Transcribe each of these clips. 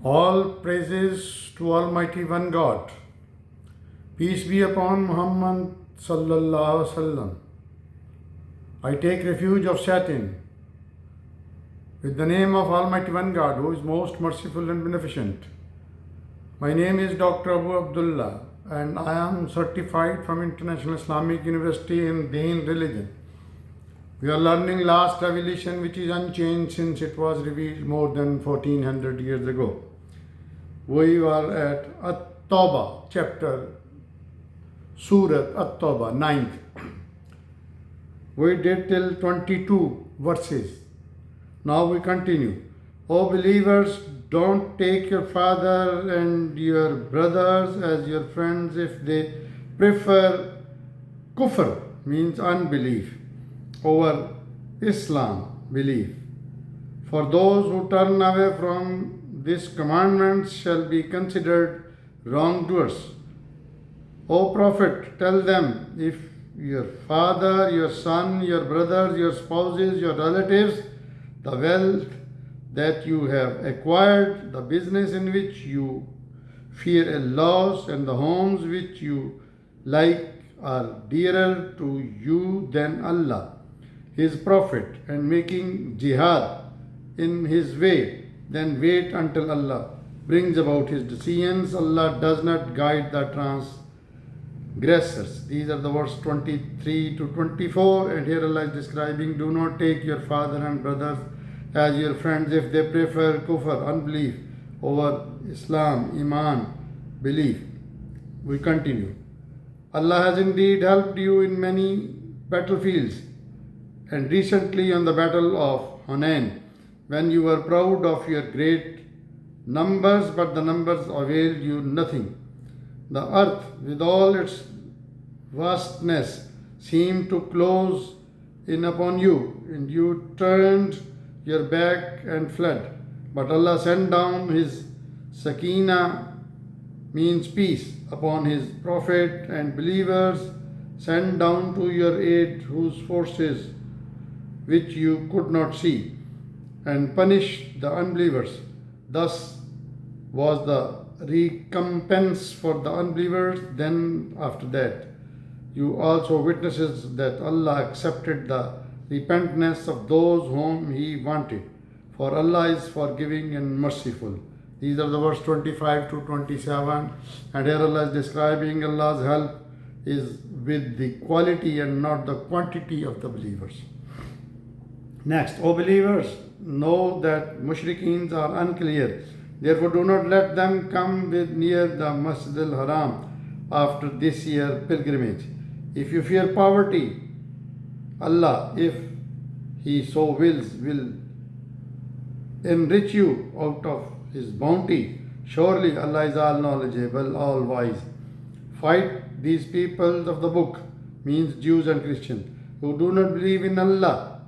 All praises to Almighty One God. Peace be upon Muhammad sallallahu alaihi wasallam. I take refuge of Satan with the name of Almighty One God, who is most merciful and beneficent. My name is Dr. Abu Abdullah, and I am certified from International Islamic University in Deen Religion. We are learning last revelation, which is unchanged since it was revealed more than 1400 years ago. We are at AtTauba, chapter Surah AtTauba, 9th. We did till 22 verses. Now we continue. O believers, don't take your father and your brothers as your friends if they prefer kufr, means unbelief, over Islam, belief. For those who turn away from this commandment shall be considered wrongdoers. O Prophet, tell them, if your father, your son, your brothers, your spouses, your relatives, the wealth that you have acquired, the business in which you fear a loss, and the homes which you like are dearer to you than Allah, His Prophet, and making jihad in His way, then wait until Allah brings about His decisions. Allah does not guide the transgressors. These are the verse 23 to 24, and here Allah is describing, do not take your father and brothers as your friends if they prefer kufr, unbelief, over Islam, iman, belief. We continue. Allah has indeed helped you in many battlefields, and recently on the battle of Hunain, when you were proud of your great numbers, but the numbers availed you nothing. The earth, with all its vastness, seemed to close in upon you, and you turned your back and fled. But Allah sent down His Sakina, means peace, upon His Prophet, and believers sent down to your aid whose forces which you could not see, and punished the unbelievers. Thus was the recompense for the unbelievers. Then after that, you also witnesses that Allah accepted the repentance of those whom He wanted. For Allah is forgiving and merciful. These are the verse 25 to 27. And here Allah is describing Allah's help is with the quality and not the quantity of the believers. Next, O believers, know that mushrikeens are unclear. Therefore, do not let them come with near the Masjid al-Haram after this year pilgrimage. If you fear poverty, Allah, if He so wills, will enrich you out of His bounty. Surely Allah is all knowledgeable, all wise. Fight these people of the book, means Jews and Christians, who do not believe in Allah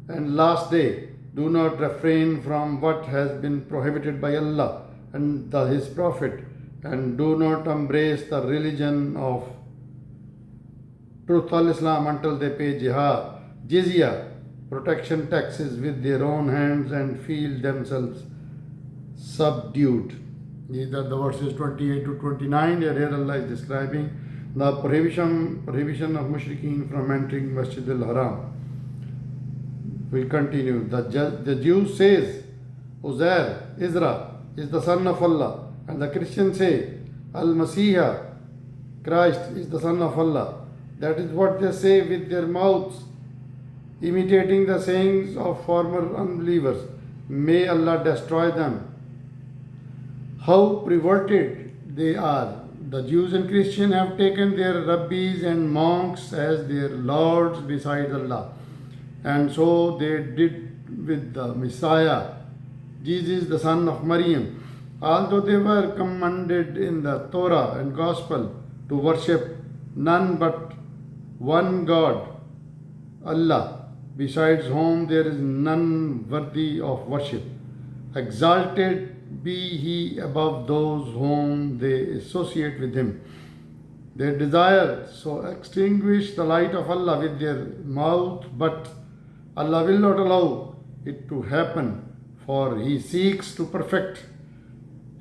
and last day. Do not refrain from what has been prohibited by Allah and His Prophet, and do not embrace the religion of Truth al-Islam until they pay jizya, protection taxes with their own hands, and feel themselves subdued. These are the verses 28 to 29. Here Allah is describing the prohibition of mushrikeen from entering Masjid al-Haram. We continue. The Jew says Uzair, Isra, is the son of Allah, and the Christians say Al-Masih, Christ, is the son of Allah. That is what they say with their mouths, imitating the sayings of former unbelievers. May Allah destroy them. How perverted they are. The Jews and Christians have taken their rabbis and monks as their lords beside Allah. And so they did with the Messiah, Jesus, the son of Maryam. Although they were commanded in the Torah and Gospel to worship none but one God, Allah, besides whom there is none worthy of worship. Exalted be He above those whom they associate with Him. They desire so extinguish the light of Allah with their mouth, but Allah will not allow it to happen, for He seeks to perfect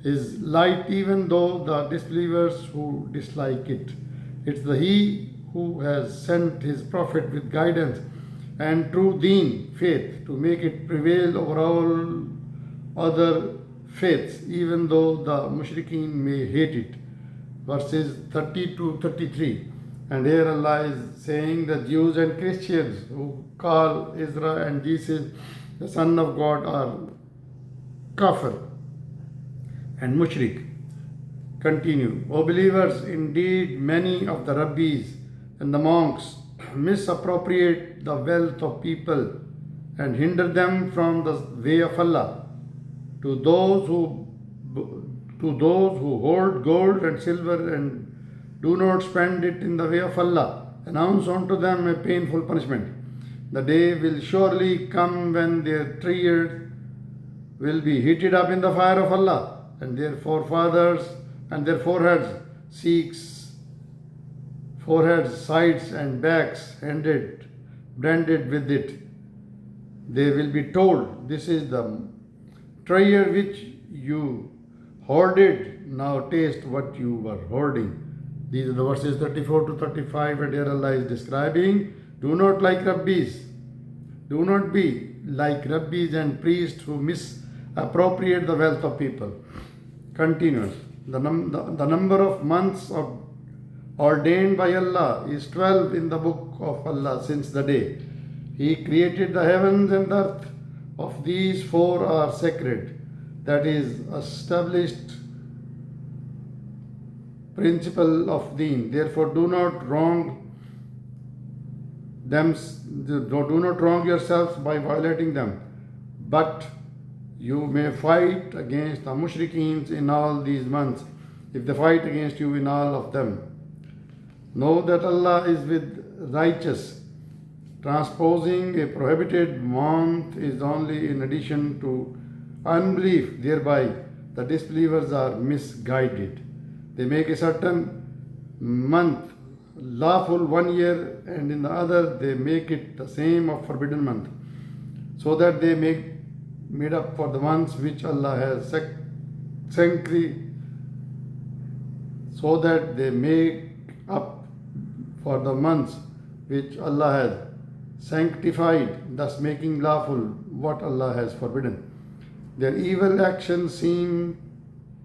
is light even though the disbelievers who dislike it. It's the He who has sent His Prophet with guidance and true deen, faith, to make it prevail over all other faiths, even though the mushrikeen may hate it. Verses 30 to 33. And here Allah is saying the Jews and Christians who call Israel and Jesus the Son of God are kafir and mushrik. Continue. O believers, indeed many of the rabbis and the monks misappropriate the wealth of people and hinder them from the way of Allah. To those who hold gold and silver and do not spend it in the way of Allah, announce unto them a painful punishment. The day will surely come when their treasures will be heated up in the fire of Allah, and their forefathers and their foreheads, sides and backs, branded with it. They will be told, this is the treasure which you hoarded, now taste what you were hoarding. These are the verses 34 to 35, and here Allah is describing, do not be like rabbis and priests who misappropriate the wealth of people. Continues. The number of months ordained by Allah is 12 in the book of Allah since the day He created the heavens and the earth. Of these 4 are sacred, that is, established principle of deen. Therefore, do not wrong yourselves by violating them. But you may fight against the mushrikeens in all these months, if they fight against you in all of them. Know that Allah is with righteous. Transposing a prohibited month is only in addition to unbelief. Thereby, the disbelievers are misguided. They make a certain month lawful one year, and in the other they make it the same of forbidden month, so that they made up for the months which Allah has so that they make up for the months which Allah has sanctified, thus making lawful what Allah has forbidden. Their evil actions seem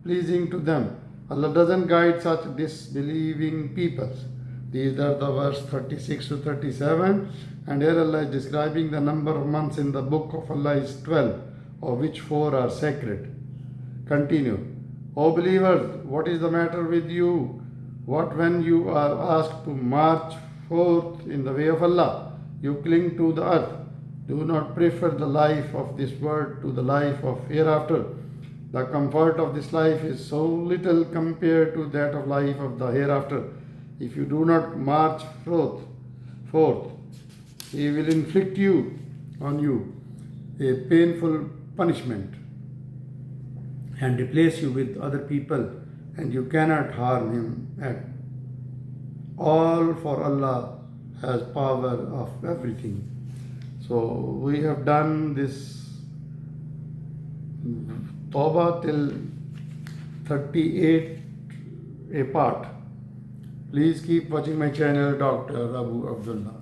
pleasing to them. Allah doesn't guide such disbelieving peoples. These are the verse 36 to 37, and here Allah is describing the number of months in the book of Allah is 12, of which 4 are sacred. Continue. O believers, what is the matter with you? What when you are asked to march forth in the way of Allah, you cling to the earth. Do not prefer the life of this world to the life of hereafter. The comfort of this life is so little compared to that of life of the hereafter. If you do not march forth, He will inflict on you a painful punishment and replace you with other people, and you cannot harm him at all, for Allah has power of everything. So we have done this Tauba till 38 a part. Please keep watching my channel, Dr. Abu Abdullah.